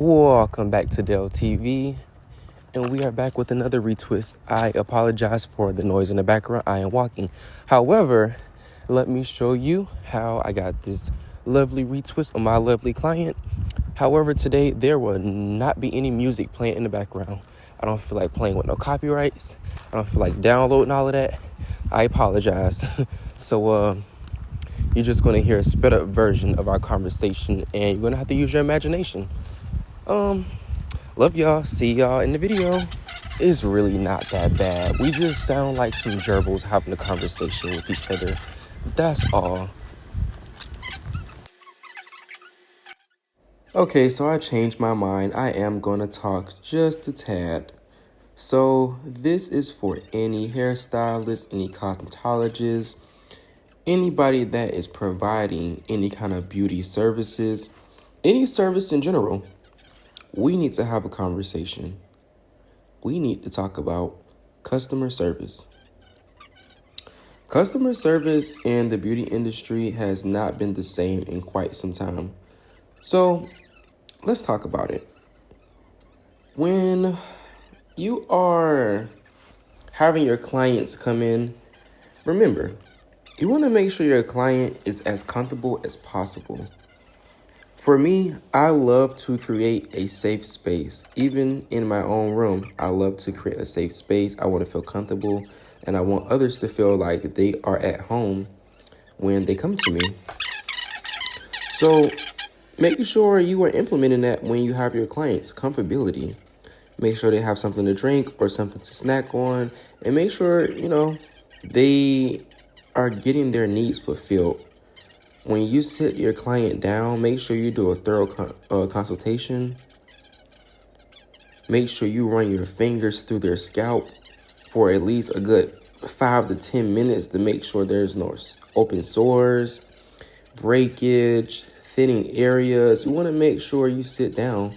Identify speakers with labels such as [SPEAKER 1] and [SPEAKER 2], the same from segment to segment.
[SPEAKER 1] Welcome back to Dell TV, and we are back with another retwist. I apologize for the noise in the background. I am walking. However, let me show you how I got this lovely retwist on my lovely client. However, today there will not be any music playing in the background. I don't feel like playing with no copyrights. I don't feel like downloading all of that. I apologize. So, you're just going to hear a sped up version of our conversation, and you're going to have to use your imagination. Love y'all. See y'all in the video. It's really not that bad. We just sound like some gerbils having a conversation with each other. That's all. Okay, so I changed my mind. I am going to talk just a tad. So this is for any hairstylist, any cosmetologist, anybody that is providing any kind of beauty services, any service in general. We need to have a conversation. We need to talk about customer service. Customer service in the beauty industry has not been the same in quite some time. So let's talk about it. When you are having your clients come in, remember, you want to make sure your client is as comfortable as possible. For me, I love to create a safe space. Even in my own room, I love to create a safe space. I want to feel comfortable, and I want others to feel like they are at home when they come to me. So make sure you are implementing that when you have your clients. Comfortability. Make sure they have something to drink or something to snack on, and make sure, they are getting their needs fulfilled. When you sit your client down, make sure you do a thorough consultation. Make sure you run your fingers through their scalp for at least a good 5 to 10 minutes to make sure there's no open sores, breakage, thinning areas. You want to make sure you sit down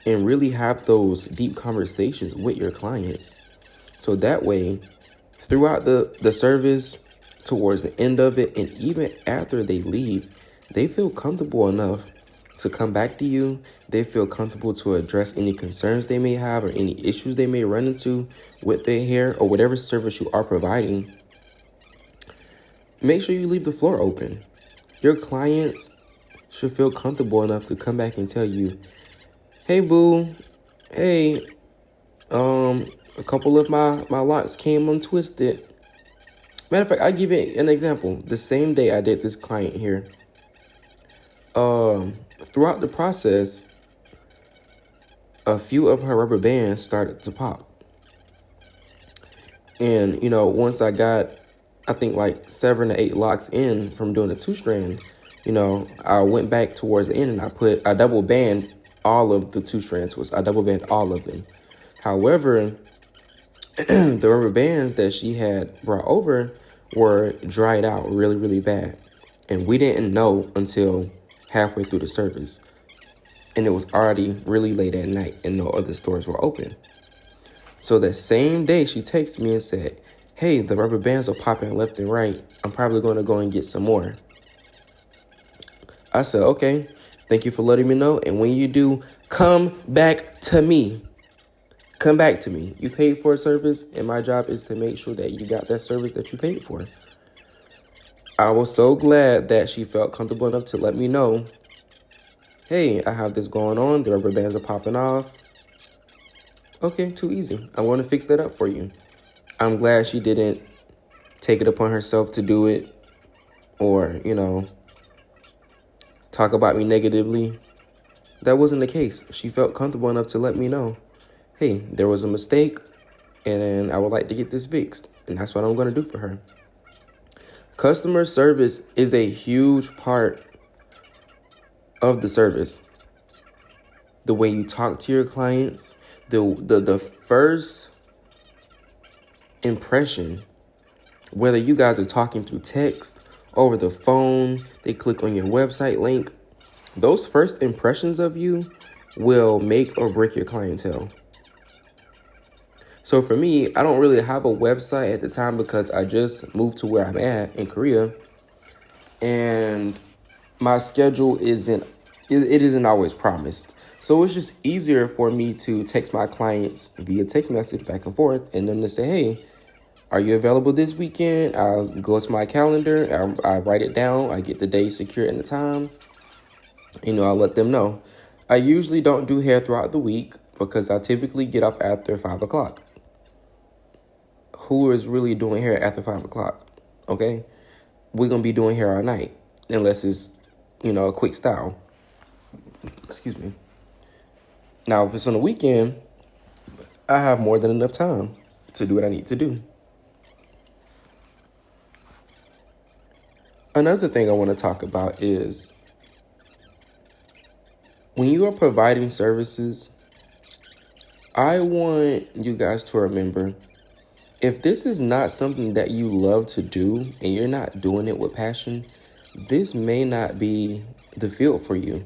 [SPEAKER 1] and really have those deep conversations with your clients. So that way, throughout the service, towards the end of it, and even after they leave, they feel comfortable enough to come back to you. They feel comfortable to address any concerns they may have or any issues they may run into with their hair or whatever service you are providing. Make sure you leave the floor open. Your clients should feel comfortable enough to come back and tell you, hey, boo, hey, a couple of my locks came untwisted. Matter of fact, I'll give you an example. The same day I did this client here, throughout the process, a few of her rubber bands started to pop. And, once I got, I think like 7 to 8 locks in from doing a 2-strand, I went back towards the end and I double band all of the 2-strand twists. I double band all of them. However, the rubber bands that she had brought over were dried out really, really bad. And we didn't know until halfway through the service. And it was already really late at night and no other stores were open. So that same day she texted me and said, hey, the rubber bands are popping left and right. I'm probably going to go and get some more. I said, okay, thank you for letting me know. And when you do, come back to me. Come back to me. You paid for a service, and my job is to make sure that you got that service that you paid for. I was so glad that she felt comfortable enough to let me know, hey, I have this going on. The rubber bands are popping off. Okay, too easy. I want to fix that up for you. I'm glad she didn't take it upon herself to do it or, talk about me negatively. That wasn't the case. She felt comfortable enough to let me know, hey, there was a mistake, and I would like to get this fixed. And that's what I'm going to do for her. Customer service is a huge part of the service. The way you talk to your clients, the first impression, whether you guys are talking through text, over the phone, they click on your website link, those first impressions of you will make or break your clientele. So for me, I don't really have a website at the time because I just moved to where I'm at in Korea. And my schedule isn't always promised. So it's just easier for me to text my clients via text message back and forth, and then to say, hey, are you available this weekend? I'll go to my calendar. I write it down. I get the day secured and the time. I'll let them know. I usually don't do hair throughout the week because I typically get up after 5 o'clock. Who is really doing hair after 5 o'clock? Okay? We're going to be doing hair all night unless it's, a quick style. Excuse me. Now, if it's on the weekend, I have more than enough time to do what I need to do. Another thing I want to talk about is when you are providing services, I want you guys to remember, if this is not something that you love to do and you're not doing it with passion, this may not be the field for you.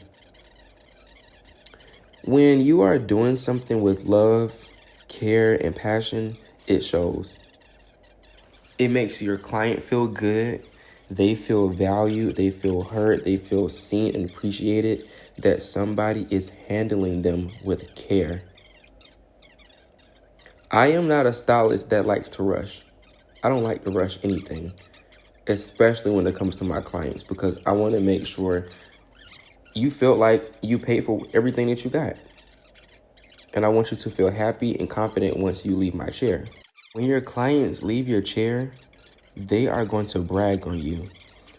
[SPEAKER 1] When you are doing something with love, care, and passion, it shows. It makes your client feel good. They feel valued. They feel heard. They feel seen and appreciated, that somebody is handling them with care. I am not a stylist that likes to rush. I don't like to rush anything, especially when it comes to my clients, because I want to make sure you feel like you paid for everything that you got. And I want you to feel happy and confident once you leave my chair. When your clients leave your chair, they are going to brag on you.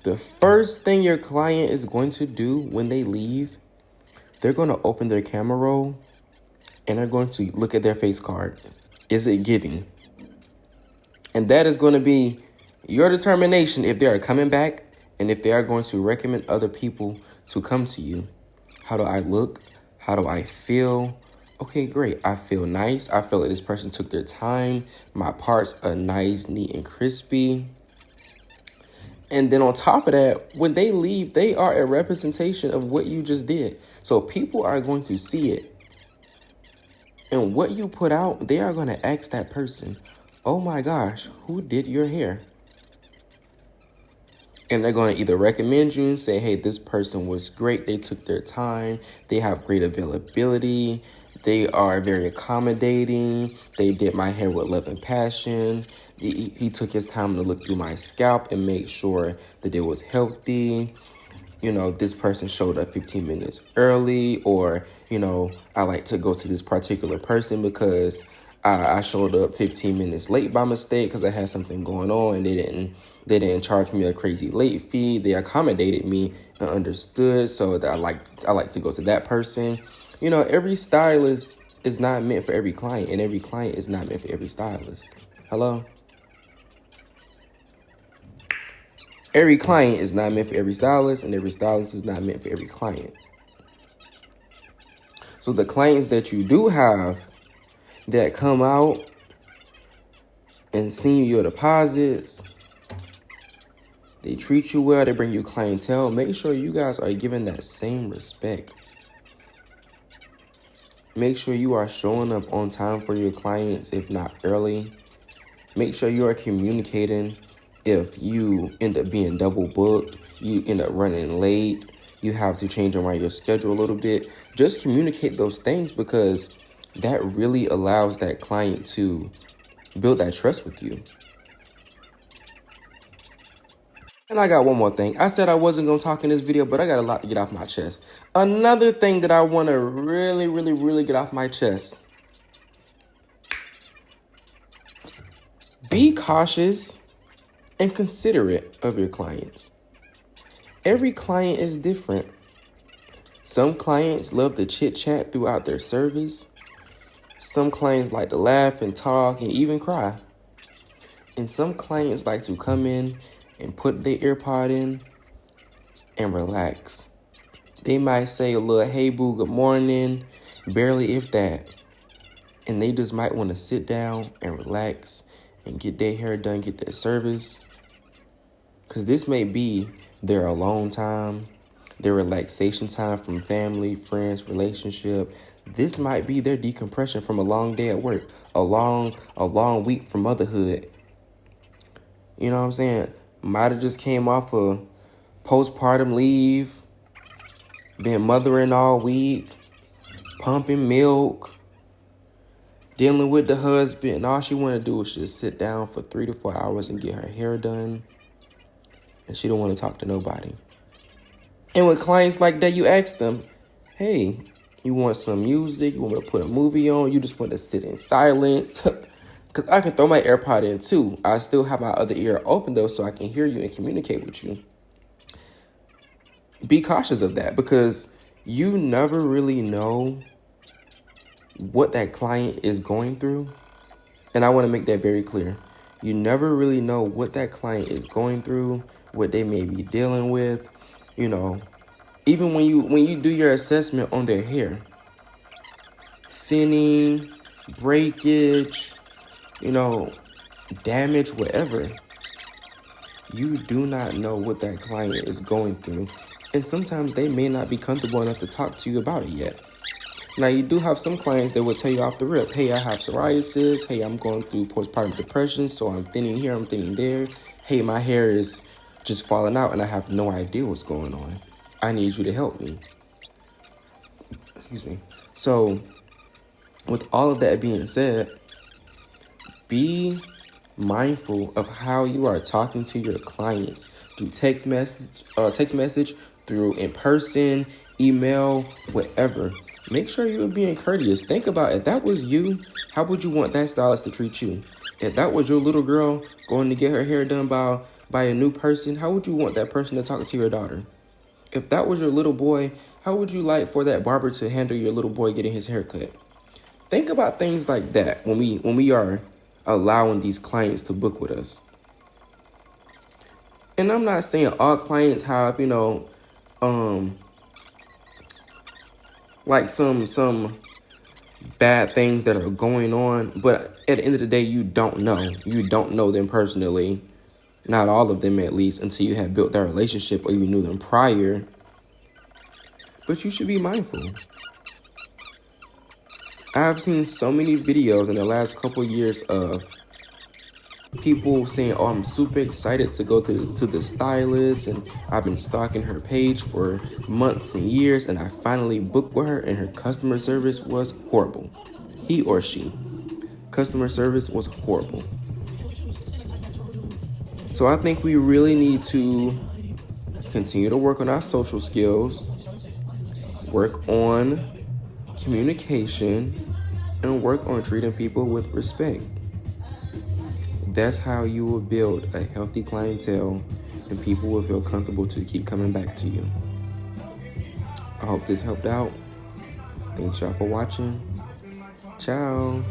[SPEAKER 1] The first thing your client is going to do when they leave, they're going to open their camera roll and they're going to look at their face card. Is it giving? And that is going to be your determination if they are coming back and if they are going to recommend other people to come to you. How do I look? How do I feel? Okay, great. I feel nice. I feel like this person took their time. My parts are nice, neat, and crispy. And then on top of that, when they leave, they are a representation of what you just did. So people are going to see it. And what you put out, they are going to ask that person, oh my gosh, who did your hair? And they're going to either recommend you and say, hey, this person was great. They took their time. They have great availability. They are very accommodating. They did my hair with love and passion. He took his time to look through my scalp and make sure that it was healthy. This person showed up 15 minutes early, or, I like to go to this particular person because I showed up 15 minutes late by mistake because I had something going on, and they didn't charge me a crazy late fee. They accommodated me and understood, so that I like to go to that person. Every stylist is not meant for every client, and every client is not meant for every stylist. Hello? Every client is not meant for every stylist, and every stylist is not meant for every client. So the clients that you do have that come out and send you your deposits, they treat you well, they bring you clientele, make sure you guys are giving that same respect. Make sure you are showing up on time for your clients, if not early. Make sure you are communicating if you end up being double booked, you end up running late, you have to change around your schedule a little bit. Just communicate those things, because that really allows that client to build that trust with you. And I got one more thing. I said I wasn't going to talk in this video, but I got a lot to get off my chest. Another thing that I want to really, really, really get off my chest. Be cautious and considerate of your clients. Every client is different. Some clients love to chit-chat throughout their service. Some clients like to laugh and talk and even cry. And some clients like to come in and put their earpod in and relax. They might say a little, hey boo, good morning, barely if that. And they just might want to sit down and relax and get their hair done, get their service. Because this may be their alone time, their relaxation time from family, friends, relationship. This might be their decompression from a long day at work, a long week from motherhood. You know what I'm saying? Might have just came off a postpartum leave, been mothering all week, pumping milk, dealing with the husband, and all she want to do is just sit down for 3 to 4 hours and get her hair done, and she don't want to talk to nobody. And with clients like that, you ask them, hey, you want some music? You want me to put a movie on? You just want to sit in silence? Because I can throw my AirPod in too. I still have my other ear open though, so I can hear you and communicate with you. Be cautious of that, because you never really know what that client is going through. And I want to make that very clear. You never really know what that client is going through, what they may be dealing with. You know, even when you do your assessment on their hair, thinning, breakage, damage, whatever, you do not know what that client is going through. And sometimes they may not be comfortable enough to talk to you about it yet. Now, you do have some clients that will tell you off the rip, hey, I have psoriasis. Hey, I'm going through postpartum depression, so I'm thinning here, I'm thinning there. Hey, my hair is just falling out and I have no idea what's going on. I need you to help me. Excuse me. So, with all of that being said, be mindful of how you are talking to your clients through text message, through in person, email, whatever. Make sure you're being courteous. Think about, if that was you, how would you want that stylist to treat you? If that was your little girl going to get her hair done by a new person, how would you want that person to talk to your daughter? If that was your little boy, how would you like for that barber to handle your little boy getting his hair cut? Think about things like that when we are allowing these clients to book with us. And I'm not saying all clients have, like some bad things that are going on, but at the end of the day, you don't know. You don't know them personally, not all of them at least, until you have built that relationship or you knew them prior. But you should be mindful. I've seen so many videos in the last couple years of people saying, oh, I'm super excited to go to the stylist, and I've been stalking her page for months and years, and I finally booked with her, and her customer service was horrible. He or she. Customer service was horrible. So I think we really need to continue to work on our social skills, work on communication, and work on treating people with respect. That's how you will build a healthy clientele, and people will feel comfortable to keep coming back to you. I hope this helped out. Thanks y'all for watching. Ciao.